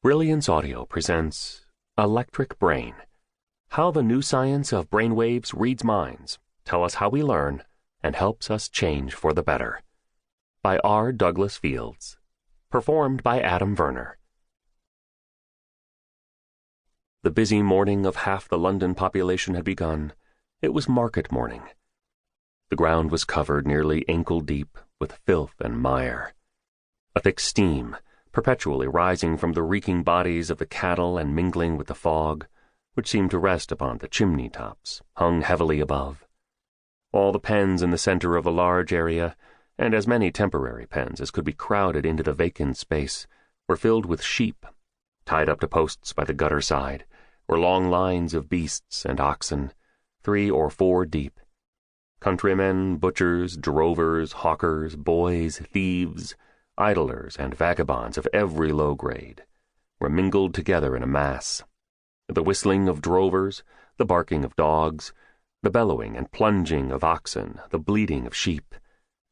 Brilliance Audio presents Electric Brain, How the New Science of Brainwaves Reads Minds, Tell Us How We Learn, and Helps Us Change for the Better, by R. Douglas Fields, performed by Adam Verner. The busy morning of half the London population had begun. It was market morning. The ground was covered nearly ankle-deep with filth and mire. A thick steam, perpetually rising from the reeking bodies of the cattle and mingling with the fog, which seemed to rest upon the chimney tops, hung heavily above. All the pens in the center of a large area, and as many temporary pens as could be crowded into the vacant space, were filled with sheep, tied up to posts by the gutter side, were long lines of beasts and oxen, 3 or 4 deep. Countrymen, butchers, drovers, hawkers, boys, thieves, idlers, and vagabonds of every low grade were mingled together in a mass. The whistling of drovers, the barking of dogs, the bellowing and plunging of oxen, the bleating of sheep,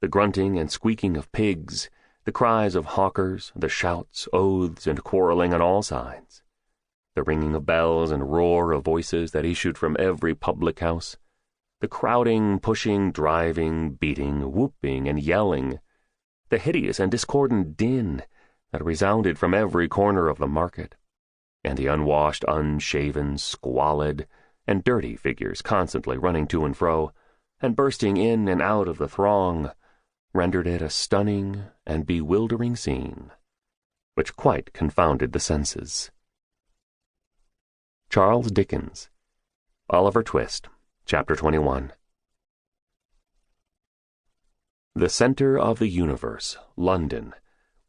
the grunting and squeaking of pigs, the cries of hawkers, the shouts, oaths, and quarreling on all sides, the ringing of bells and roar of voices that issued from every public house, the crowding, pushing, driving, beating, whooping, and yelling, the hideous and discordant din that resounded from every corner of the market, and the unwashed, unshaven, squalid, and dirty figures constantly running to and fro, and bursting in and out of the throng, rendered it a stunning and bewildering scene, which quite confounded the senses. Charles Dickens, Oliver Twist, Chapter 21. The center of the universe, London,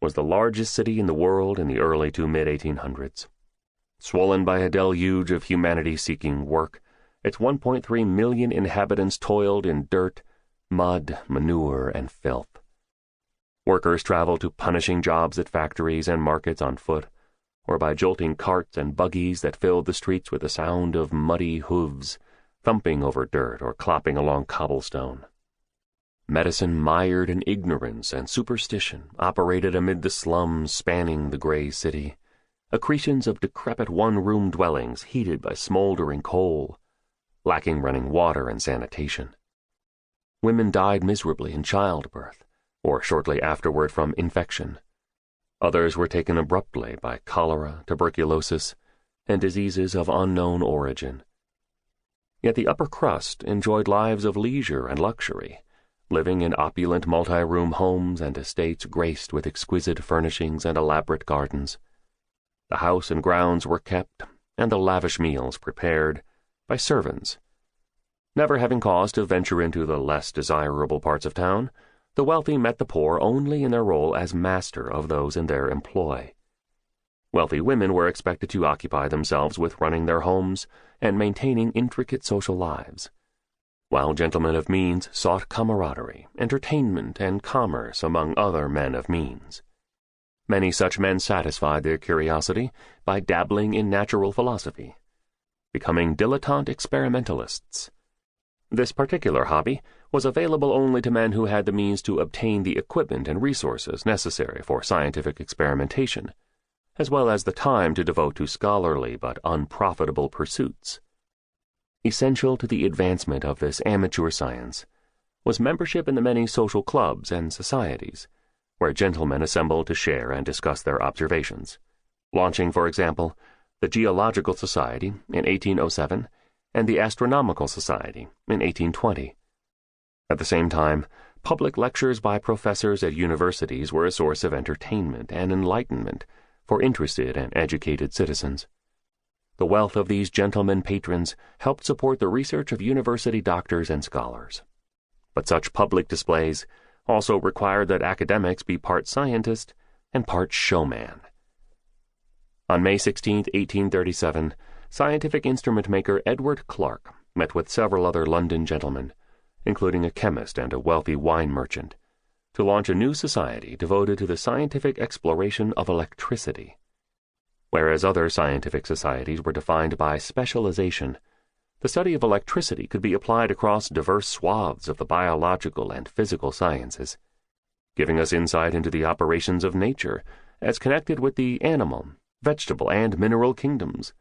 was the largest city in the world in the early to mid-1800s. Swollen by a deluge of humanity seeking work, its 1.3 million inhabitants toiled in dirt, mud, manure, and filth. Workers traveled to punishing jobs at factories and markets on foot, or by jolting carts and buggies that filled the streets with the sound of muddy hooves, thumping over dirt or clopping along cobblestone. Medicine mired in ignorance and superstition operated amid the slums spanning the gray city, accretions of decrepit one-room dwellings heated by smoldering coal, lacking running water and sanitation. Women died miserably in childbirth, or shortly afterward from infection. Others were taken abruptly by cholera, tuberculosis, and diseases of unknown origin. Yet the upper crust enjoyed lives of leisure and luxury, living in opulent multi-room homes and estates graced with exquisite furnishings and elaborate gardens. The house and grounds were kept, and the lavish meals prepared, by servants. Never having cause to venture into the less desirable parts of town, the wealthy met the poor only in their role as master of those in their employ. Wealthy women were expected to occupy themselves with running their homes and maintaining intricate social lives, while gentlemen of means sought camaraderie, entertainment, and commerce among other men of means. Many such men satisfied their curiosity by dabbling in natural philosophy, becoming dilettante experimentalists. This particular hobby was available only to men who had the means to obtain the equipment and resources necessary for scientific experimentation, as well as the time to devote to scholarly but unprofitable pursuits. Essential to the advancement of this amateur science was membership in the many social clubs and societies, where gentlemen assembled to share and discuss their observations, launching, for example, the Geological Society in 1807 and the Astronomical Society in 1820. At the same time, public lectures by professors at universities were a source of entertainment and enlightenment for interested and educated citizens. The wealth of these gentlemen patrons helped support the research of university doctors and scholars. But such public displays also required that academics be part scientist and part showman. On May 16, 1837, scientific instrument maker Edward Clark met with several other London gentlemen, including a chemist and a wealthy wine merchant, to launch a new society devoted to the scientific exploration of electricity. Whereas other scientific societies were defined by specialization, the study of electricity could be applied across diverse swaths of the biological and physical sciences, giving us insight into the operations of nature as connected with the animal, vegetable, and mineral kingdoms,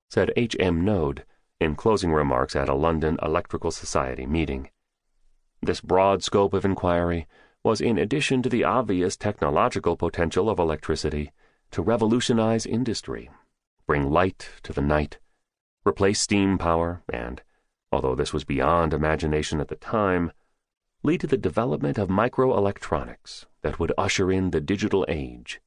said H.M. Node in closing remarks at a London Electrical Society meeting. This broad scope of inquiry was in addition to the obvious technological potential of electricity to revolutionize industry, bring light to the night, replace steam power, and, although this was beyond imagination at the time, lead to the development of microelectronics that would usher in the digital age.